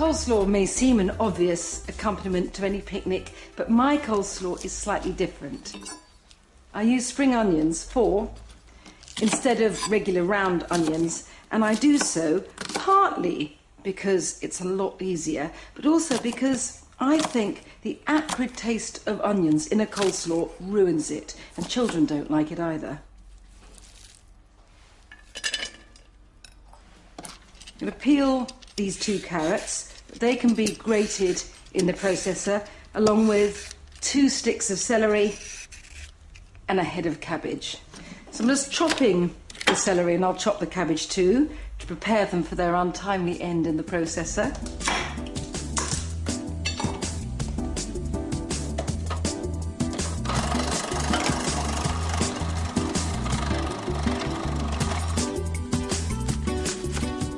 Coleslaw may seem an obvious accompaniment to any picnic, but my coleslaw is slightly different. I use spring onions, 4, instead of regular round onions, and I do so partly because it's a lot easier, but also because I think the acrid taste of onions in a coleslaw ruins it, and children don't like it either. I'm going to peel these 2 carrots. They can be grated in the processor, along with 2 sticks of celery and a head of cabbage. So I'm just chopping the celery, and I'll chop the cabbage too, to prepare them for their untimely end in the processor.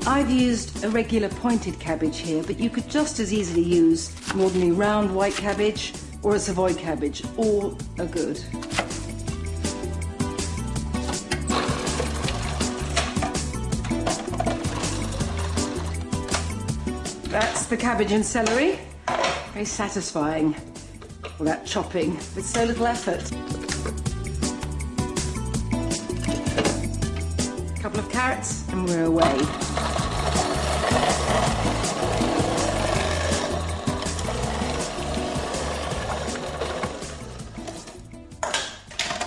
I've used a regular pointed cabbage here, but you could just as easily use an ordinary round white cabbage or a Savoy cabbage. All are good. That's the cabbage and celery. Very satisfying, all that chopping with so little effort. A couple of carrots and we're away.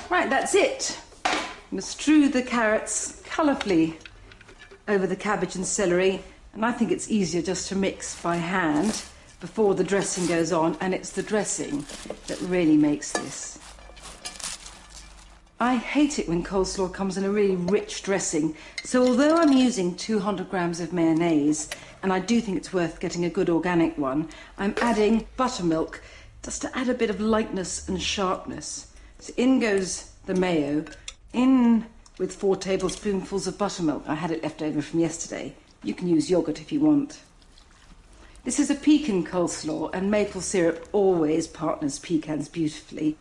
Right, that's it. I'm going to strew the carrots colourfully over the cabbage and celery, and I think it's easier just to mix by hand before the dressing goes on, and it's the dressing that really makes this. I hate it when coleslaw comes in a really rich dressing, so although I'm using 200 grams of mayonnaise, and I do think it's worth getting a good organic one, I'm adding buttermilk just to add a bit of lightness and sharpness. So in goes the mayo, in with 4 tablespoonfuls of buttermilk. I had it left over from yesterday. You can use yoghurt if you want. This is a pecan coleslaw, and maple syrup always partners pecans beautifully.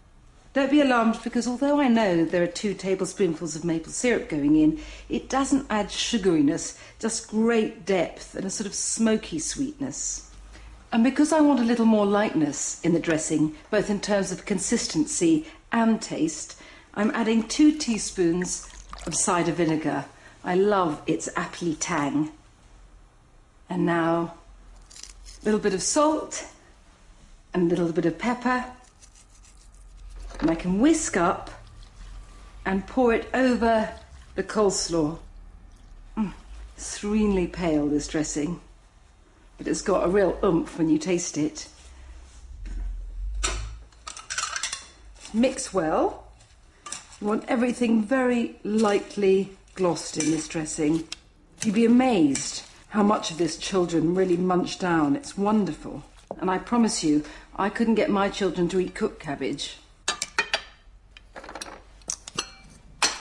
Don't be alarmed, because although I know there are 2 tablespoonfuls of maple syrup going in, it doesn't add sugariness, just great depth and a sort of smoky sweetness. And because I want a little more lightness in the dressing, both in terms of consistency and taste, I'm adding 2 teaspoons of cider vinegar. I love its appley tang. And now a little bit of salt and a little bit of pepper. And I can whisk up and pour it over the coleslaw. Serenely pale, this dressing, but it's got a real oomph when you taste it. Mix well. You want everything very lightly glossed in this dressing. You'd be amazed how much of this children really munch down. It's wonderful. And I promise you, I couldn't get my children to eat cooked cabbage.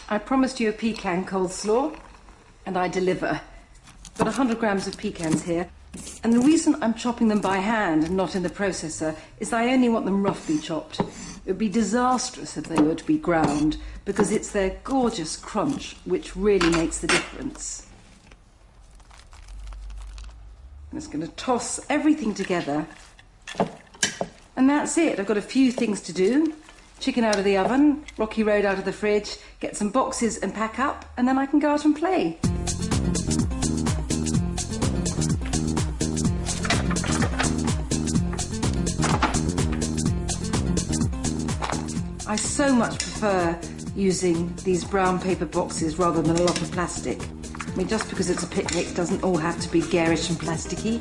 I promised you a pecan coleslaw, and I deliver. Got 100 grams of pecans here, and the reason I'm chopping them by hand and not in the processor is I only want them roughly chopped. It would be disastrous if they were to be ground, because it's their gorgeous crunch which really makes the difference. I'm just going to toss everything together, and that's it. I've got a few things to do. Chicken out of the oven, Rocky Road out of the fridge, get some boxes and pack up, and then I can go out and play. I so much prefer using these brown paper boxes rather than a lot of plastic. I mean, just because it's a picnic doesn't all have to be garish and plasticky.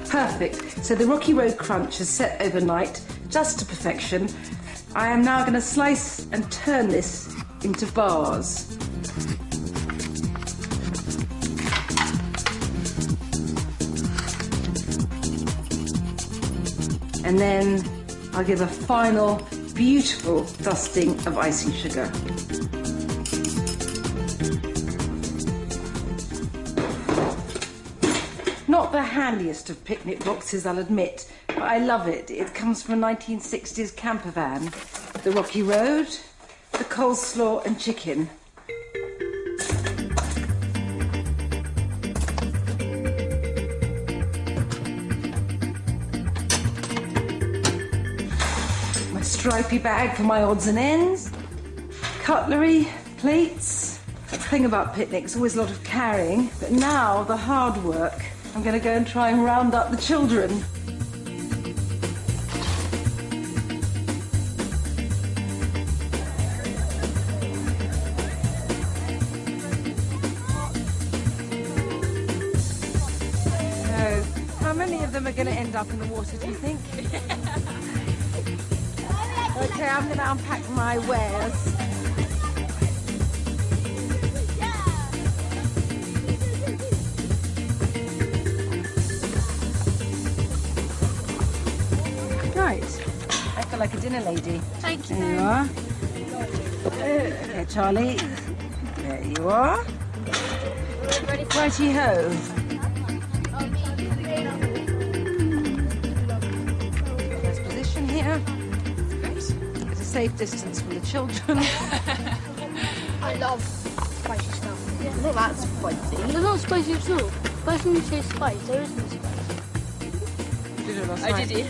Perfect. So the Rocky Road crunch is set overnight, just to perfection. I am now going to slice and turn this into bars. And then I'll give a final beautiful dusting of icing sugar. Not the handiest of picnic boxes, I'll admit, but I love it. It comes from a 1960s camper van. The rocky road, the coleslaw and chicken. My stripy bag for my odds and ends. Cutlery, plates. The thing about picnics, always a lot of carrying, but now the hard work. I'm going to go and try and round up the children. So, how many of them are going to end up in the water, do you think? Okay, I'm going to unpack my wares. Right, I feel like a dinner lady. Thank you. There you are. Okay, Charlie. There you are. Righty-ho. Nice position here. It's a safe distance from the children. I love spicy stuff. It's not that spicy. It's not spicy at all. Why can you say spice? There is no spice. You did it last night. Did you?